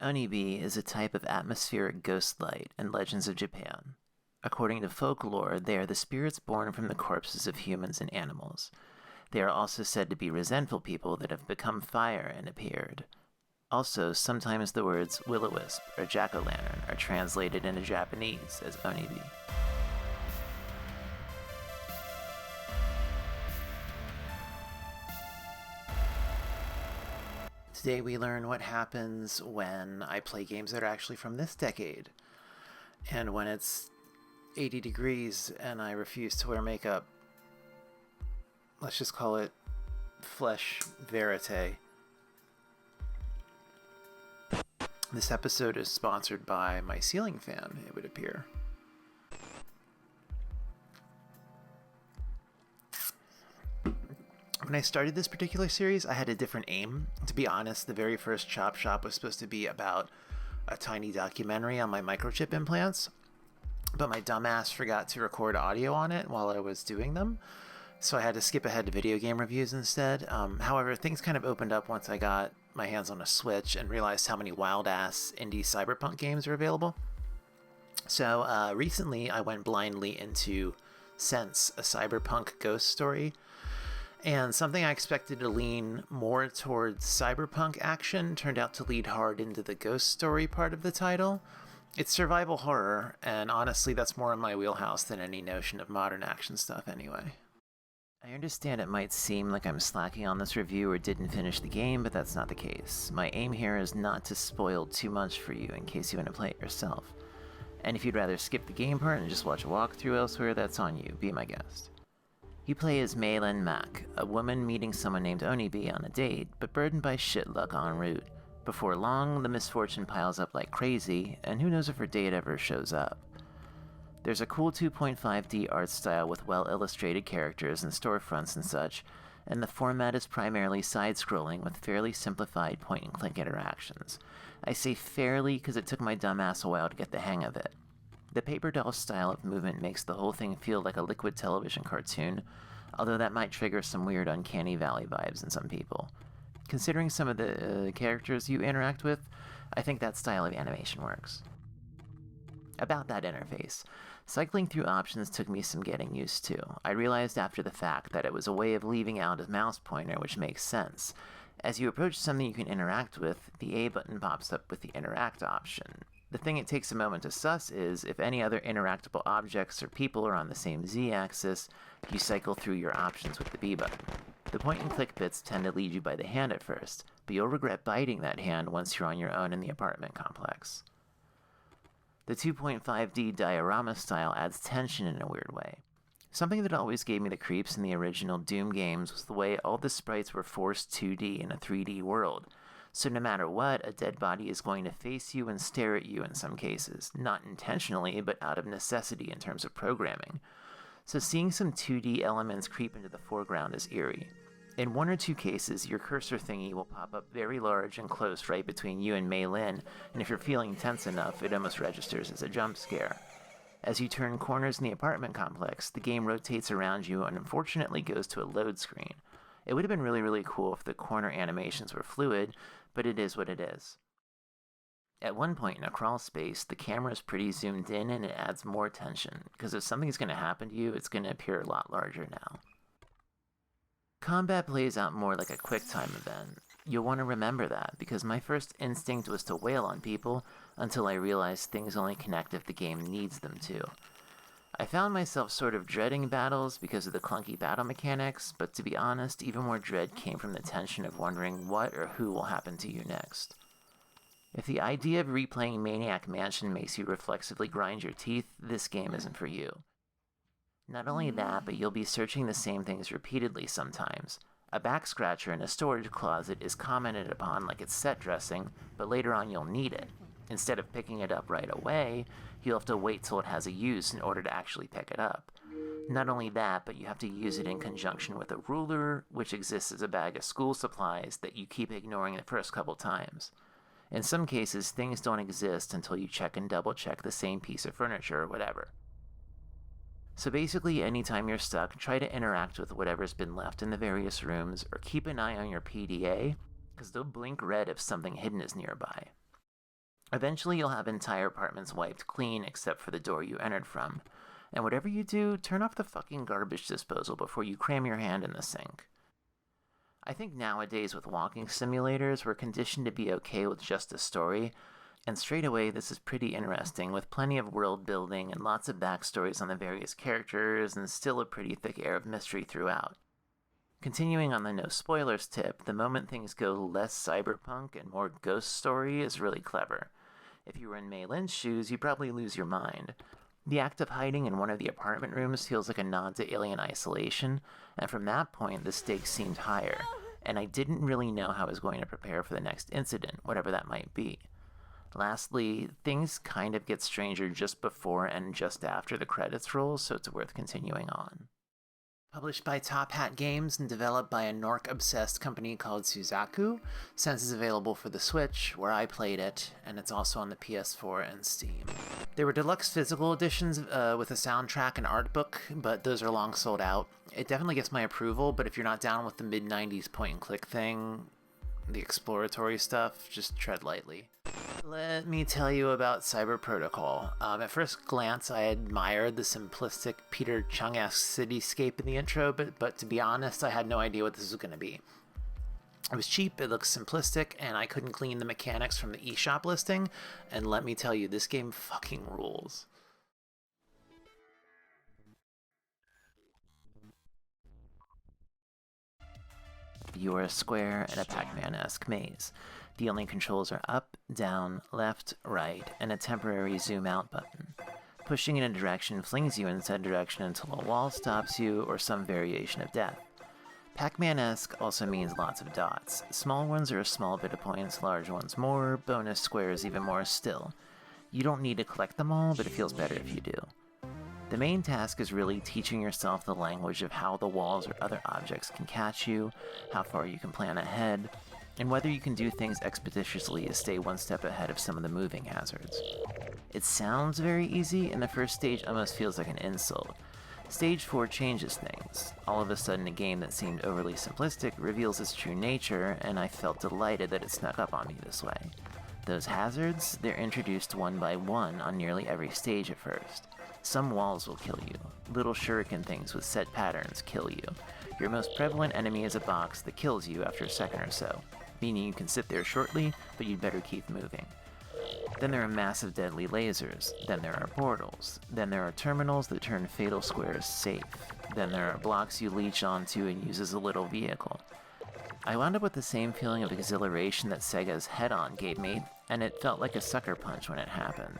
Onibi is a type of atmospheric ghost light in Legends of Japan. According to folklore, they are the spirits born from the corpses of humans and animals. They are also said to be resentful people that have become fire and appeared. Also, sometimes the words will-o-wisp or jack-o'-lantern are translated into Japanese as Onibi. Today we learn what happens when I play games that are actually from this decade, and when it's 80 degrees and I refuse to wear makeup. Let's just call it flesh verite. This episode is sponsored by my ceiling fan, it would appear. When I started this particular series, I had a different aim. To be honest, the very first Chop Shop was supposed to be about a tiny documentary on my microchip implants, but my dumbass forgot to record audio on it while I was doing them, so I had to skip ahead to video game reviews instead. However, things kind of opened up once I got my hands on a Switch and realized how many wild-ass indie cyberpunk games are available. So recently, I went blindly into Sense, a cyberpunk ghost story. And something I expected to lean more towards cyberpunk action turned out to lead hard into the ghost story part of the title. It's survival horror, and honestly that's more in my wheelhouse than any notion of modern action stuff anyway. I understand it might seem like I'm slacking on this review or didn't finish the game, but that's not the case. My aim here is not to spoil too much for you in case you want to play it yourself. And if you'd rather skip the game part and just watch a walkthrough elsewhere, that's on you, be my guest. You play as Meilin Mack, a woman meeting someone named Onibi on a date, but burdened by shit luck en route. Before long, the misfortune piles up like crazy, and who knows if her date ever shows up. There's a cool 2.5D art style with well-illustrated characters and storefronts and such, and the format is primarily side-scrolling with fairly simplified point-and-click interactions. I say fairly because it took my dumbass a while to get the hang of it. The paper doll style of movement makes the whole thing feel like a liquid television cartoon, although that might trigger some weird Uncanny Valley vibes in some people. Considering some of the characters you interact with, I think that style of animation works. About that interface, cycling through options took me some getting used to. I realized after the fact that it was a way of leaving out a mouse pointer, which makes sense. As you approach something you can interact with, the A button pops up with the interact option. The thing it takes a moment to suss is, if any other interactable objects or people are on the same Z-axis, you cycle through your options with the B button. The point-and-click bits tend to lead you by the hand at first, but you'll regret biting that hand once you're on your own in the apartment complex. The 2.5D diorama style adds tension in a weird way. Something that always gave me the creeps in the original Doom games was the way all the sprites were forced 2D in a 3D world. So no matter what, a dead body is going to face you and stare at you in some cases. Not intentionally, but out of necessity in terms of programming. So seeing some 2D elements creep into the foreground is eerie. In one or two cases, your cursor thingy will pop up very large and close right between you and Meilin, and if you're feeling tense enough, it almost registers as a jump scare. As you turn corners in the apartment complex, the game rotates around you and unfortunately goes to a load screen. It would have been really cool if the corner animations were fluid, but it is what it is. At one point in a crawl space, the camera is pretty zoomed in and it adds more tension, because if something's going to happen to you, it's going to appear a lot larger now. Combat plays out more like a QuickTime event. You'll want to remember that, because my first instinct was to wail on people until I realized things only connect if the game needs them to. I found myself sort of dreading battles because of the clunky battle mechanics, but to be honest, even more dread came from the tension of wondering what or who will happen to you next. If the idea of replaying Maniac Mansion makes you reflexively grind your teeth, this game isn't for you. Not only that, but you'll be searching the same things repeatedly sometimes. A back scratcher in a storage closet is commented upon like it's set dressing, but later on you'll need it. Instead of picking it up right away, you'll have to wait till it has a use in order to actually pick it up. Not only that, but you have to use it in conjunction with a ruler, which exists as a bag of school supplies that you keep ignoring the first couple times. In some cases, things don't exist until you check and double check the same piece of furniture or whatever. So basically, anytime you're stuck, try to interact with whatever's been left in the various rooms, or keep an eye on your PDA, because they'll blink red if something hidden is nearby. Eventually, you'll have entire apartments wiped clean except for the door you entered from. And whatever you do, turn off the fucking garbage disposal before you cram your hand in the sink. I think nowadays with walking simulators, we're conditioned to be okay with just a story, and straight away this is pretty interesting, with plenty of world building and lots of backstories on the various characters, and still a pretty thick air of mystery throughout. Continuing on the no spoilers tip, the moment things go less cyberpunk and more ghost story is really clever. If you were in Mei Lin's shoes, you'd probably lose your mind. The act of hiding in one of the apartment rooms feels like a nod to Alien Isolation, and from that point the stakes seemed higher, and I didn't really know how I was going to prepare for the next incident, whatever that might be. Lastly, things kind of get stranger just before and just after the credits roll, so it's worth continuing on. Published by Top Hat Games and developed by a Nork-obsessed company called Suzaku, Sense is available for the Switch, where I played it, and it's also on the PS4 and Steam. There were deluxe physical editions with a soundtrack and art book, but those are long sold out. It definitely gets my approval, but if you're not down with the mid-90s point-and-click thing, the exploratory stuff, just tread lightly. Let me tell you about Cyber Protocol. At first glance, I admired the simplistic Peter Chung-esque cityscape in the intro, but to be honest, I had no idea what this was going to be. It was cheap, it looked simplistic, and I couldn't glean the mechanics from the eShop listing, and let me tell you, this game fucking rules. You are a square in a Pac-Man-esque maze. The only controls are up, down, left, right, and a temporary zoom out button. Pushing in a direction flings you in said direction until a wall stops you or some variation of death. Pac-Man-esque also means lots of dots. Small ones are a small bit of points, large ones more, bonus squares even more still. You don't need to collect them all, but it feels better if you do. The main task is really teaching yourself the language of how the walls or other objects can catch you, how far you can plan ahead, and whether you can do things expeditiously to stay one step ahead of some of the moving hazards. It sounds very easy, and the first stage almost feels like an insult. Stage 4 changes things. All of a sudden, a game that seemed overly simplistic reveals its true nature, and I felt delighted that it snuck up on me this way. Those hazards, they're introduced one by one on nearly every stage at first. Some walls will kill you. Little shuriken things with set patterns kill you. Your most prevalent enemy is a box that kills you after a second or so, meaning you can sit there shortly, but you'd better keep moving. Then there are massive deadly lasers. Then there are portals. Then there are terminals that turn fatal squares safe. Then there are blocks you leech onto and use as a little vehicle. I wound up with the same feeling of exhilaration that Sega's Head-On gave me, and it felt like a sucker punch when it happened.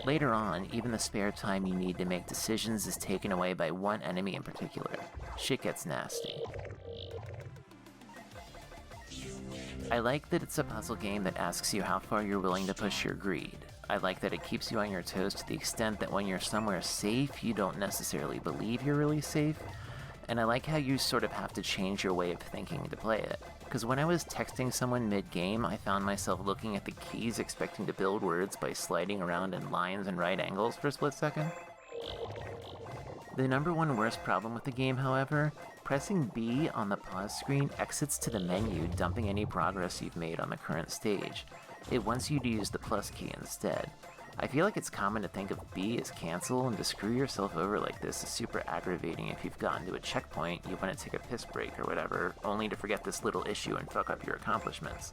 Later on, even the spare time you need to make decisions is taken away by one enemy in particular. Shit gets nasty. I like that it's a puzzle game that asks you how far you're willing to push your greed. I like that it keeps you on your toes to the extent that when you're somewhere safe, you don't necessarily believe you're really safe. And I like how you sort of have to change your way of thinking to play it. Because when I was texting someone mid-game, I found myself looking at the keys expecting to build words by sliding around in lines and right angles for a split second. The number one worst problem with the game, however, pressing B on the pause screen exits to the menu, dumping any progress you've made on the current stage. It wants you to use the plus key instead. I feel like it's common to think of B as cancel, and to screw yourself over like this is super aggravating if you've gotten to a checkpoint, you want to take a piss break or whatever, only to forget this little issue and fuck up your accomplishments.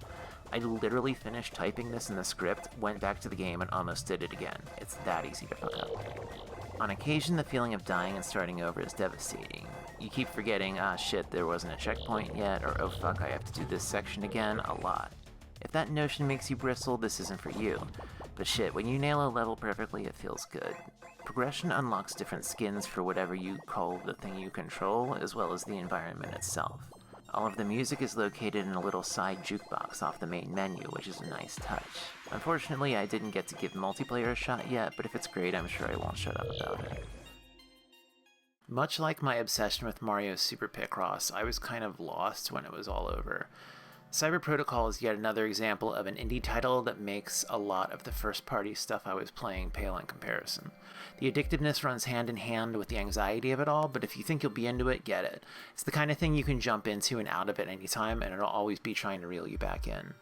I literally finished typing this in the script, went back to the game, and almost did it again. It's that easy to fuck up. On occasion, the feeling of dying and starting over is devastating. You keep forgetting, ah shit, there wasn't a checkpoint yet, or oh fuck, I have to do this section again, a lot. If that notion makes you bristle, this isn't for you. But shit, when you nail a level perfectly, it feels good. Progression unlocks different skins for whatever you call the thing you control, as well as the environment itself. All of the music is located in a little side jukebox off the main menu, which is a nice touch. Unfortunately, I didn't get to give multiplayer a shot yet, but if it's great, I'm sure I won't shut up about it. Much like my obsession with Mario Super Picross, I was kind of lost when it was all over. Cyber Protocol is yet another example of an indie title that makes a lot of the first-party stuff I was playing pale in comparison. The addictiveness runs hand in hand with the anxiety of it all, but if you think you'll be into it, get it. It's the kind of thing you can jump into and out of at any time, and it'll always be trying to reel you back in.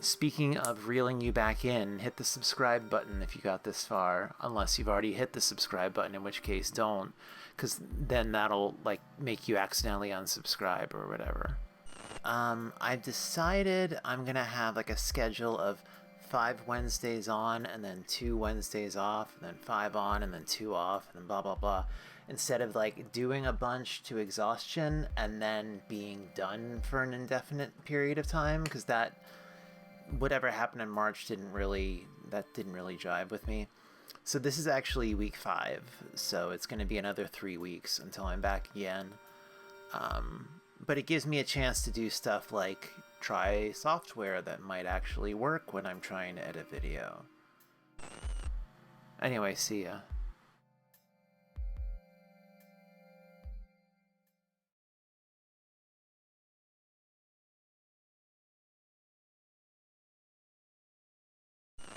Speaking of reeling you back in, hit the subscribe button if you got this far, unless you've already hit the subscribe button, in which case don't, because then that'll like make you accidentally unsubscribe or whatever. I've decided I'm gonna have like a schedule of 5 Wednesdays on and then 2 Wednesdays off and then 5 on and then 2 off and then blah blah blah, instead of like doing a bunch to exhaustion and then being done for an indefinite period of time, because that whatever happened in March didn't really jive with me. So this is actually week 5, so it's going to be another 3 weeks until I'm back again. But it gives me a chance to do stuff like try software that might actually work when I'm trying to edit video. Anyway, see ya.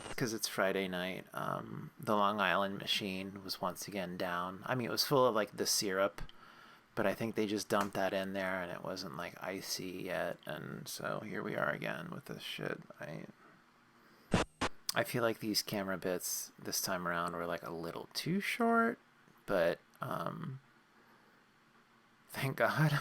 Because it's Friday night, the Long Island machine was once again down. I mean, it was full of like the syrup, but I think they just dumped that in there and it wasn't like icy yet, and so here we are again with this shit. I feel like these camera bits this time around were like a little too short, but thank God.